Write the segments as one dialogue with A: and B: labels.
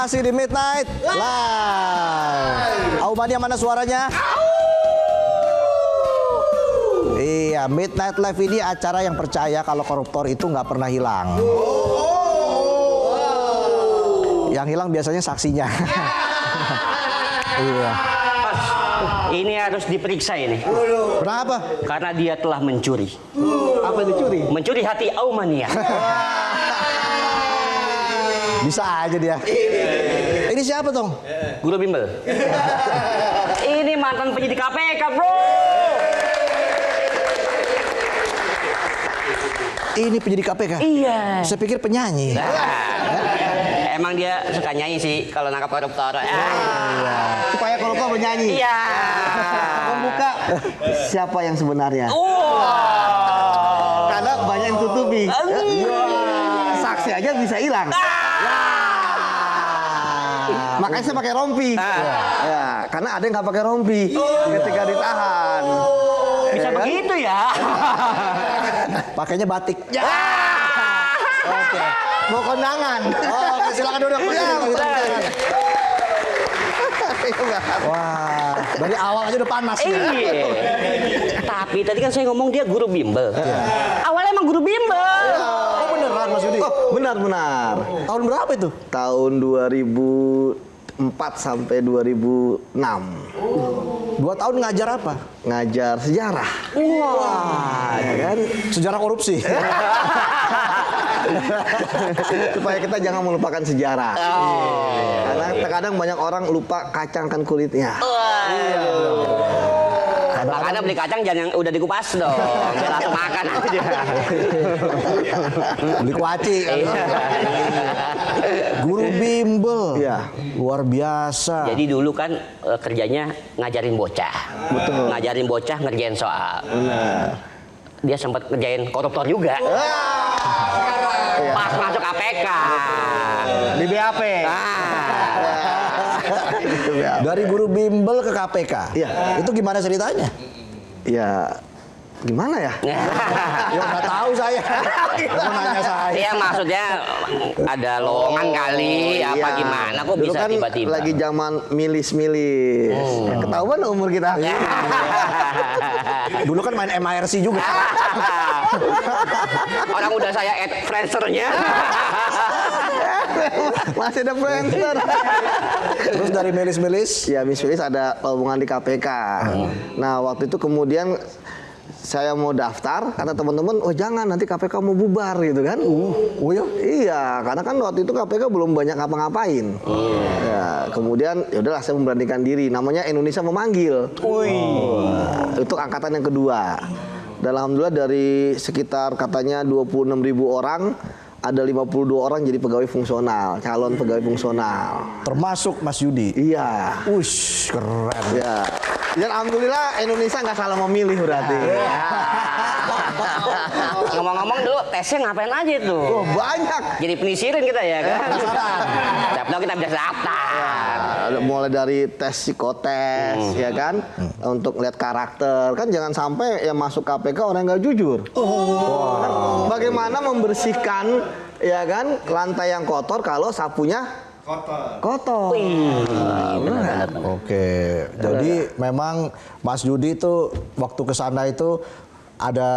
A: Masih di Midnight Live. Aumania mana suaranya? Iya, Midnight Live ini acara yang percaya kalau koruptor itu nggak pernah hilang. Yang hilang biasanya saksinya. Iya.
B: Ini harus diperiksa ini.
A: Kenapa?
B: Karena dia telah mencuri.
A: Apa yang dicuri?
B: Mencuri hati Aumania.
A: Bisa aja dia. Ini siapa dong?
B: Guru bimbel. Ini mantan penyidik KPK, bro.
A: Ini penyidik KPK?
B: Iya.
A: Saya pikir penyanyi.
B: Emang dia suka nyanyi sih kalau nangkap koruptor.
C: Supaya koruptor bernyanyi.
B: Iya.
C: Membuka siapa yang sebenarnya. Karena banyak yang tutupi. Saksi aja bisa hilang. Makanya saya pakai rompi. Ya, karena ada yang nggak pakai rompi ketika ditahan.
B: Bisa
C: Ya kan?
B: begitu ya.
A: Pakainya batik.
C: Oke. Mau kondangan.
A: Oke, silakan duduk. Wah, dari awal aja udah panas.
B: Iya. Tapi tadi kan saya ngomong dia guru bimbel. Awalnya emang guru bimbel.
A: Oh beneran Mas Yudi?
C: Oh, benar.
A: Tahun berapa itu?
C: Tahun 2004 sampai 2006.
A: 2 tahun ngajar apa?
C: Ngajar sejarah.
A: Wah, ya kan? Sejarah korupsi.
C: Supaya kita jangan melupakan sejarah. Karena terkadang banyak orang lupa kacangkan kulitnya.
B: Makanya beli kacang jangan yang udah dikupas dong. Biar langsung makan aja.
A: Beli kuaci kan? Guru bimbel.
C: Iya.
A: Luar biasa.
B: Jadi dulu kan kerjanya ngajarin bocah.
C: Betul.
B: Ngajarin bocah ngerjain soal.
C: Benar.
B: Dia sempat ngerjain koruptor juga. Pas masuk KPK.
C: Di BAP.
A: Dari guru bimbel ke KPK.
C: Iya.
A: Itu gimana ceritanya?
C: Ya, gimana ya?
A: Ya nggak tahu saya. Aku nanya saya.
B: Iya maksudnya ada lowongan kali apa
C: Iya.
B: gimana kok
C: Dulu
B: bisa
C: kan
B: tiba-tiba.
C: lagi zaman milis-milis. Ya, ketahuan umur kita.
A: Dulu kan main MIRC juga.
B: Orang udah saya add Friendster-nya.
C: Masih ada Friendster.
A: Terus dari milis-milis.
C: Ya, milis ada hubungan di KPK. Nah, waktu itu kemudian saya mau daftar, kata teman-teman, oh jangan nanti KPK mau bubar gitu kan?
A: Oh ya?
C: Iya, karena kan waktu itu KPK belum banyak ngapa-ngapain. Ya, kemudian ya udahlah saya memberanikan diri. Namanya Indonesia Memanggil. Itu angkatan yang kedua. Dan alhamdulillah dari sekitar katanya 26.000 orang, ada 52 orang jadi pegawai fungsional, calon pegawai fungsional.
A: Termasuk Mas Yudi.
C: Iya.
A: Ush, keren.
C: Ya. Dan alhamdulillah Indonesia nggak salah memilih berarti.
B: Ngomong-ngomong dulu tesnya ngapain aja itu?
C: Oh, banyak.
B: Jadi penisirin kita ya kan? Siapa tahu kita bisa daftar.
C: Mulai dari tes psikotes, ya kan, untuk lihat karakter. Kan jangan sampai yang masuk KPK orang yang nggak jujur. Bagaimana membersihkan, ya kan, lantai yang kotor kalau sapunya kotor.
A: Oke, jadi memang Mas Yudi itu waktu ke sana itu ada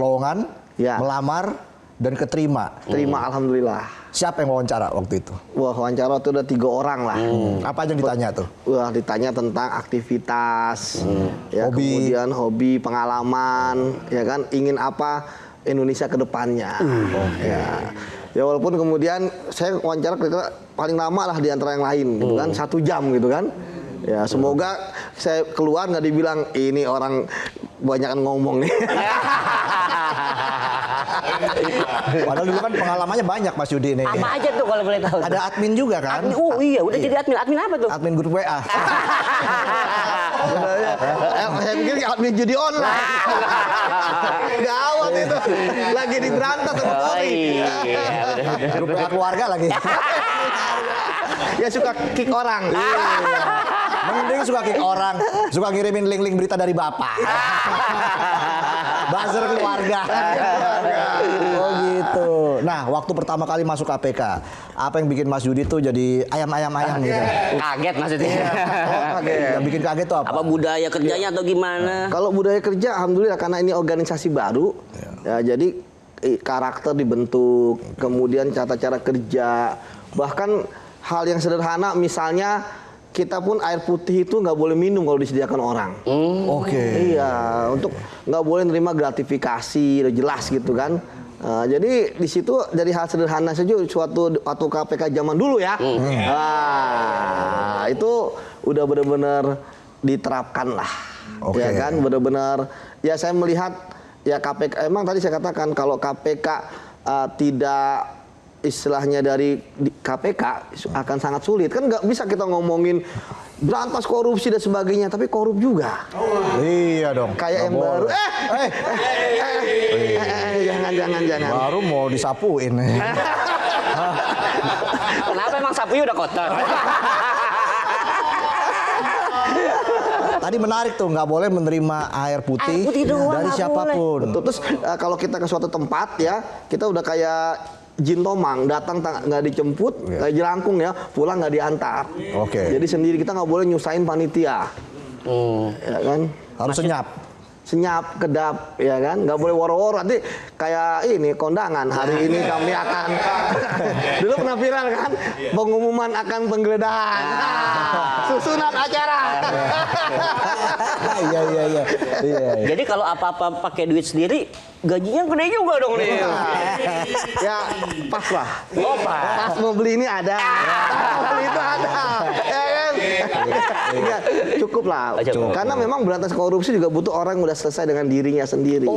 A: lowongan,
C: Ya.
A: melamar dan keterima.
C: Terima alhamdulillah.
A: Siapa yang wawancara waktu itu?
C: Wah, wawancara itu udah 3 orang lah.
A: Apa aja yang ditanya tuh?
C: Wah, ditanya tentang aktivitas, ya,
A: Hobi.
C: kemudian hobi, pengalaman, ya kan, ingin apa Indonesia ke depannya. Ya walaupun kemudian saya wawancara kira-kira paling lama lah di antara yang lain, gitu kan, 1 jam gitu kan. Ya semoga saya keluar nggak dibilang ini orang banyakan ngomong nih.
A: Padahal dulu kan pengalamannya banyak Mas Yudi ini.
B: Apa aja tuh kalau boleh tahu?
A: Ada admin juga kan?
B: Admin, oh iya, udah jadi admin. Admin apa tuh?
A: Admin grup WA.
C: Saya pikir admin judi online. Gawat itu. Lagi diberantas sama polri.
A: Grup WA keluarga lagi.
C: Ya suka kick orang.
A: Mending suka kick orang, suka ngirimin link-link berita dari bapak. Buzzer keluarga. Oh gitu. Nah, waktu pertama kali masuk KPK, apa yang bikin Mas Yudi tuh jadi ayam-ayam gitu?
B: Kaget maksudnya.
A: Yang bikin kaget tuh apa?
B: Apa budaya kerjanya atau gimana?
C: Kalau budaya kerja, alhamdulillah karena ini organisasi baru, ya jadi karakter dibentuk, kemudian cara kerja, bahkan hal yang sederhana, misalnya kita pun air putih itu nggak boleh minum kalau disediakan orang.
A: Oke.
C: Iya, untuk nggak boleh nerima gratifikasi, udah jelas gitu kan. Jadi di situ dari hal sederhana saja suatu waktu KPK zaman dulu ya. Nah, itu udah benar-benar diterapkan lah.
A: Oke.
C: Ya kan, benar-benar ya saya melihat ya KPK emang tadi saya katakan kalau KPK tidak istilahnya dari KPK akan sangat sulit. Kan nggak bisa kita ngomongin berantas korupsi dan sebagainya, tapi korup juga.
A: Iya dong.
C: Kayak yang baru. Jangan.
A: Baru mau disapuin.
B: Kenapa emang sapunya udah kotor?
A: Tadi menarik tuh, nggak boleh menerima air putih,
B: Air putih doang,
A: dari
B: nggak
A: siapapun.
C: Betul. Terus kalau kita ke suatu tempat ya, kita udah kayak Jin Tomang, datang nggak dijemput, kayak jelangkung ya, pulang nggak diantar.
A: Oke.
C: Jadi sendiri kita nggak boleh nyusahin panitia, ya kan?
A: Harus
C: Senyap, kedap, ya kan? Nggak boleh woro-woro. Nanti kayak ini kondangan. Hari ini kami akan dulu pernah viral kan? Pengumuman akan penggeledahan. Susunan acara.
A: Iya.
B: Jadi kalau apa-apa pakai duit sendiri, gajinya gede juga dong nih.
C: Ya pas lah.
B: Oh,
C: Pas mau beli ini ada. Pas mau beli itu ada. Ya kan? Ya, cukup lah.
B: Cukup.
C: Karena memang berantas korupsi juga butuh orang yang udah selesai dengan dirinya sendiri.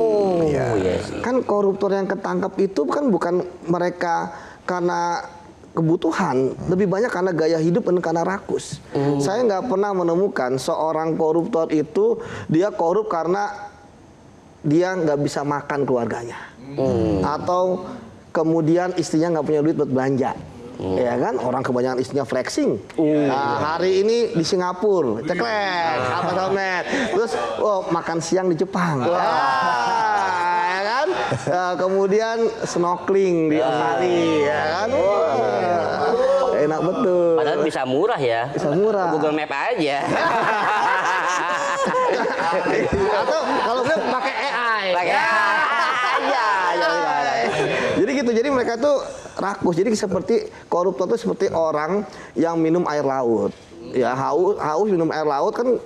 B: Iya sih.
C: Kan koruptor yang ketangkap itu kan bukan mereka karena kebutuhan, lebih banyak karena gaya hidup dan karena rakus. Saya nggak pernah menemukan seorang koruptor itu dia korup karena dia nggak bisa makan keluarganya, atau kemudian istrinya nggak punya duit buat belanja. Ya kan, orang kebanyakan istrinya flexing. Nah, hari ini di Singapura, ceklek, apa somet. Terus, makan siang di Jepang. Ya kan? Kemudian snorkeling di Australia, ya kan? Wah, enak betul.
B: Padahal bisa murah ya.
C: Bisa murah.
B: Google Map aja.
C: Atau kalau dia pakai AI. Jadi gitu, jadi mereka tuh rakus. Jadi seperti koruptor itu seperti orang yang minum air laut. Ya haus minum air laut kan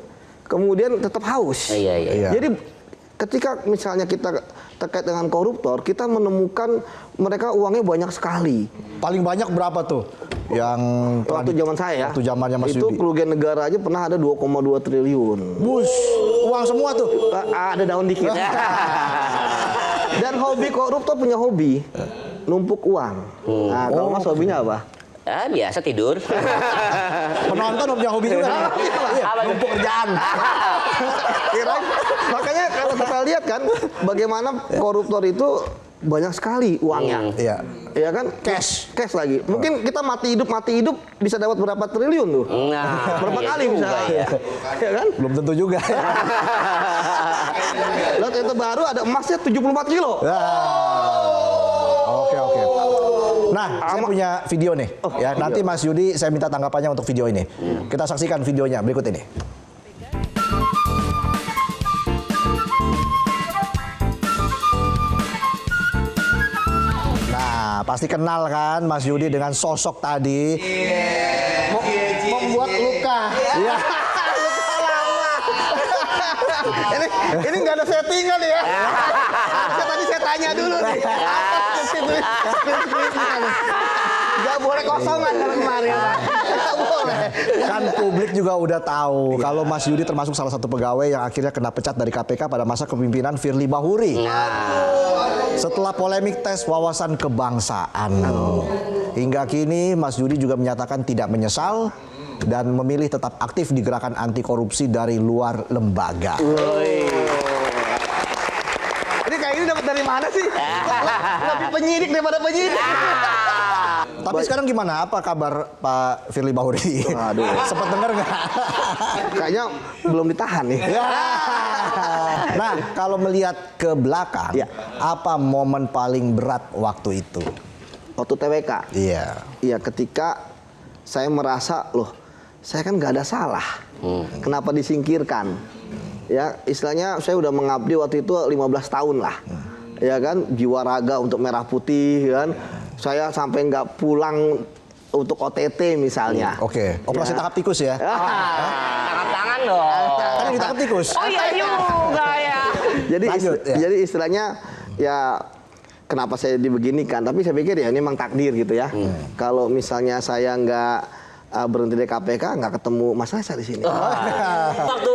C: kemudian tetap haus.
B: Iya.
C: Jadi ketika misalnya kita terkait dengan koruptor, kita menemukan mereka uangnya banyak sekali.
A: Paling banyak berapa tuh? Yang
C: Waktu zaman saya ya.
A: Waktu zamannya Mas
C: itu
A: Yudi.
C: kerugian negara aja pernah ada 2,2 triliun.
A: Bus, uang semua tuh.
C: Ada daun dikit. Dan hobi koruptor punya hobi numpuk uang. Nah, kalau Mas hobinya apa?
B: Biasa tidur.
A: Penonton punya hobi juga. Iya, numpuk kerjaan.
C: Makanya kalau kita lihat kan bagaimana koruptor itu banyak sekali uangnya.
A: Iya.
C: Iya kan? Cash lagi. Mungkin kita mati hidup bisa dapat berapa triliun tuh?
B: Nah,
C: berapa
B: iya
C: kali
B: juga
C: bisa?
B: ya.
C: Ya kan?
A: Belum tentu juga.
C: Lot itu baru ada emasnya 74 kilo.
A: Oke. Nah, saya punya video nih. Ya, nanti Mas Yudi saya minta tanggapannya untuk video ini. Kita saksikan videonya berikut ini. Nah, pasti kenal kan Mas Yudi dengan sosok tadi.
C: Membuat luka.
A: Iya.
C: Ini nggak ada settingan ya. Harusnya tadi saya tanya dulu nih. Gak boleh kosongan kalau kemarin. Gak boleh.
A: Kan publik juga udah tahu kalau Mas Yudi termasuk salah satu pegawai yang akhirnya kena pecat dari KPK pada masa kepemimpinan Firly Bahuri. Setelah polemik tes wawasan kebangsaan. Hingga kini Mas Yudi juga menyatakan tidak menyesal dan memilih tetap aktif di gerakan anti korupsi dari luar lembaga.
C: Ini kayak ini dapat dari mana sih? Lebih penyidik daripada penyidik.
A: Tapi sekarang gimana? Apa kabar Pak Firly Bahuri?
C: Aduh.
A: Sempat dengar nggak?
C: Kayaknya belum ditahan nih.
A: Nah, kalau melihat ke belakang, apa momen paling berat waktu itu?
C: waktu TWK.
A: Iya.
C: Iya, ketika saya merasa, loh, saya kan nggak ada salah. Kenapa disingkirkan? Ya, istilahnya saya udah mengabdi waktu itu 15 tahun lah. Ya kan, jiwa raga untuk merah putih kan. Saya sampai nggak pulang untuk OTT misalnya.
A: Oke. Operasi tangkap tikus ya.
B: Tangkap tangan dong.
A: Kan yang ditangkap tikus.
B: Oh iya juga ya.
C: Jadi
A: Lanjut, ya.
C: jadi istilahnya ya kenapa saya dibeginikan, tapi saya pikir ya ini memang takdir gitu ya. Kalau misalnya saya nggak berhenti dari KPK, nggak ketemu Mas Faisal di sini.
B: Waktu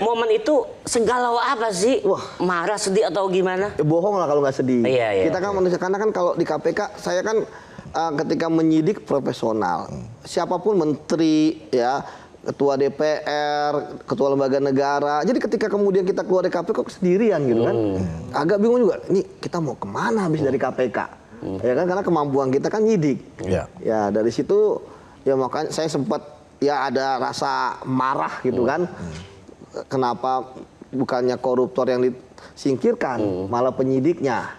B: momen itu segalau apa sih?
C: Wah.
B: Marah, sedih atau gimana?
C: Bohong lah kalau nggak sedih.
B: Iya.
C: Kita kan manusia, karena kan kalau di KPK saya kan ketika menyidik profesional, siapapun menteri ya, ketua DPR, ketua lembaga negara. Jadi ketika kemudian kita keluar dari KPK kok sendirian gitu kan, agak bingung juga. Ini kita mau kemana habis dari KPK? Ya kan, karena kemampuan kita kan nyidik.
A: Iya.
C: Ya dari situ ya makanya saya sempat ya ada rasa marah gitu kan. Kenapa bukannya koruptor yang disingkirkan, malah penyidiknya.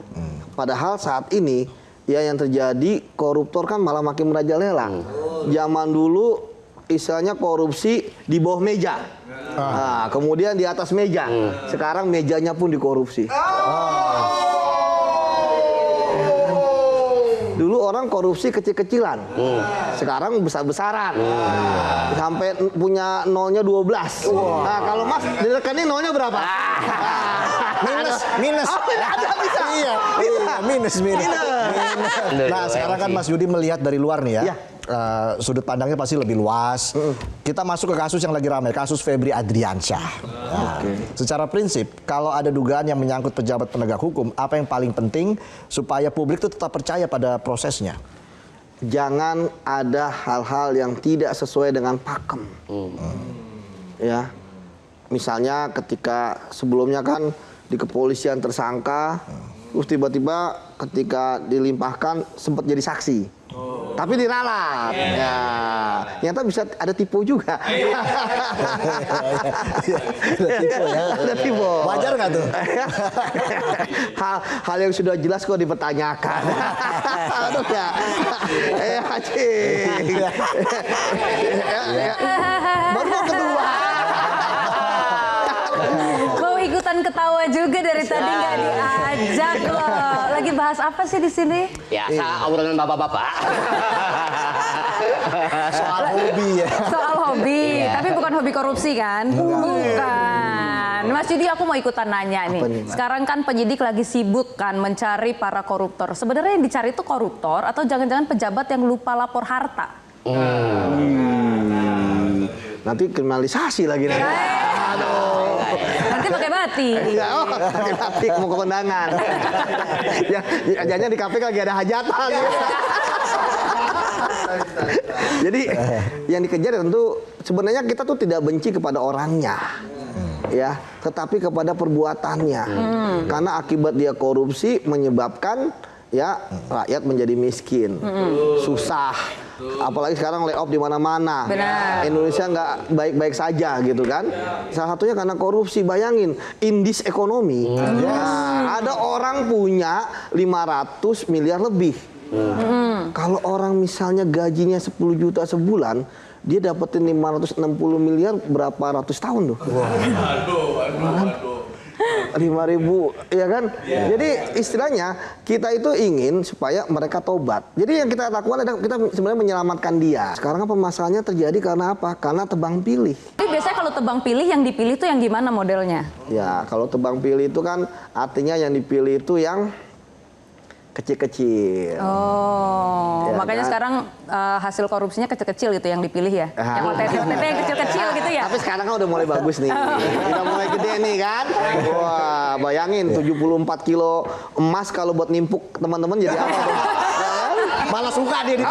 C: Padahal saat ini ya yang terjadi koruptor kan malah makin merajalela. Zaman dulu istilahnya korupsi di bawah meja. Nah, kemudian di atas meja. Sekarang mejanya pun dikorupsi. Dulu orang korupsi kecil-kecilan, sekarang besar-besaran, sampai punya nolnya 12. Nah kalau Mas di rekening nolnya berapa?
A: Minus.
C: Ada bisa.
A: Iya, minus. Nah, sekarang kan Mas Yudi melihat dari luar nih ya.
C: Iya.
A: Sudut pandangnya pasti lebih luas. Kita masuk ke kasus yang lagi ramai, kasus Febri Adriansyah. Nah, secara prinsip, kalau ada dugaan yang menyangkut pejabat penegak hukum, apa yang paling penting supaya publik itu tetap percaya pada prosesnya?
C: Jangan ada hal-hal yang tidak sesuai dengan pakem. Ya, misalnya ketika sebelumnya kan di kepolisian tersangka, terus tiba-tiba ketika dilimpahkan sempat jadi saksi. Tapi diralat. Ya, ternyata bisa ada tipu juga. Ada tipu.
A: Wajar nggak tuh?
C: Hal yang sudah jelas kok dipertanyakan. Aduh ya. Cing. Baru kedua.
D: Kau ikutan ketawa juga dari tadi nggak diajak loh. Lagi bahas apa sih di sini?
B: Ya, obrolan bapak-bapak.
A: Soal hobi ya.
D: Soal hobi, tapi bukan hobi korupsi kan? Bukan. Mas Yudi, aku mau ikutan nanya nih. Sekarang kan penyidik lagi sibuk kan mencari para koruptor. Sebenarnya yang dicari itu koruptor atau jangan-jangan pejabat yang lupa lapor harta?
C: Nanti kriminalisasi lagi nih. Aduh.
D: Nanti pakai batik.
C: Pakai batik mau ke kondangan. Ya, jangan di KPK lagi ada hajatan. Jadi yang dikejar tentu sebenarnya kita tuh tidak benci kepada orangnya. Ya, tetapi kepada perbuatannya. Karena akibat dia korupsi menyebabkan ya rakyat menjadi miskin, susah. Apalagi sekarang layoff di mana-mana. Indonesia nggak baik-baik saja gitu kan. Salah satunya karena korupsi. Bayangin, indis ekonomi. Nah, ada orang punya 500 miliar lebih. Kalau orang misalnya gajinya 10 juta sebulan, dia dapetin 560 miliar berapa ratus tahun tuh? 5.000, ya kan? Jadi istilahnya kita itu ingin supaya mereka tobat. Jadi yang kita lakukan adalah kita sebenarnya menyelamatkan dia. Sekarang apa masalahnya terjadi karena apa? Karena tebang pilih.
D: Jadi biasanya kalau tebang pilih yang dipilih itu yang gimana modelnya?
C: Ya, kalau tebang pilih itu kan artinya yang dipilih itu yang kecil-kecil.
D: Oh,
C: Ya,
D: makanya
C: kan?
D: sekarang hasil korupsinya kecil-kecil gitu yang dipilih ya? Yang OTT yang kecil-kecil gitu ya?
C: Tapi sekarang kan udah mulai bagus nih. Udah mulai gede nih kan. Wah, bayangin 74 kilo emas kalau buat nimpuk teman-teman jadi apa tuh?
A: Malah suka dia di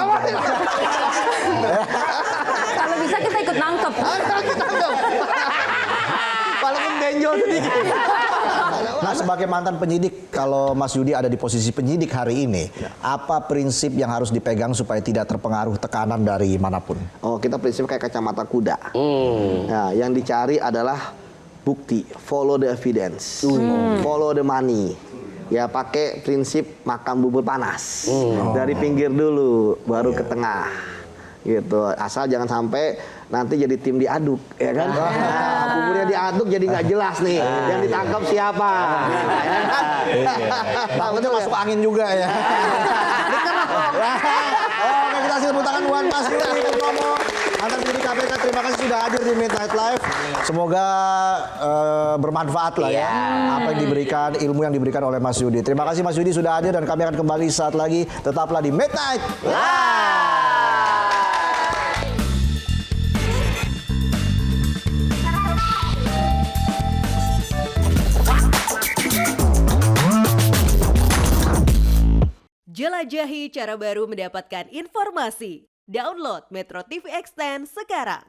D: Kalau bisa kita ikut nangkep.
C: Walaupun benjol sedikit.
A: Nah, sebagai mantan penyidik, kalau Mas Yudi ada di posisi penyidik hari ini, apa prinsip yang harus dipegang supaya tidak terpengaruh tekanan dari manapun?
C: Oh, kita prinsip kayak kacamata kuda. Nah, yang dicari adalah bukti, follow the evidence, follow the money. ya pakai prinsip makan bubur panas. Dari pinggir dulu, baru ke tengah. Gitu. Asal jangan sampai nanti jadi tim diaduk, ya kan? Nah, buburnya diaduk jadi nggak jelas nih. Yang ditangkap siapa? Ya kan?
A: Takutnya masuk angin juga ya. Oke, kita kasih tepuk tangan buat Mas Yudi Purnomo, mantan penyidik KPK. Terima kasih sudah hadir di Midnight Live. Semoga bermanfaat lah ya apa yang diberikan, ilmu yang diberikan oleh Mas Yudi. Terima kasih Mas Yudi sudah hadir dan kami akan kembali saat lagi. Tetaplah di Midnight Live.
E: Jelajahi cara baru mendapatkan informasi. Download Metro TV Extend sekarang.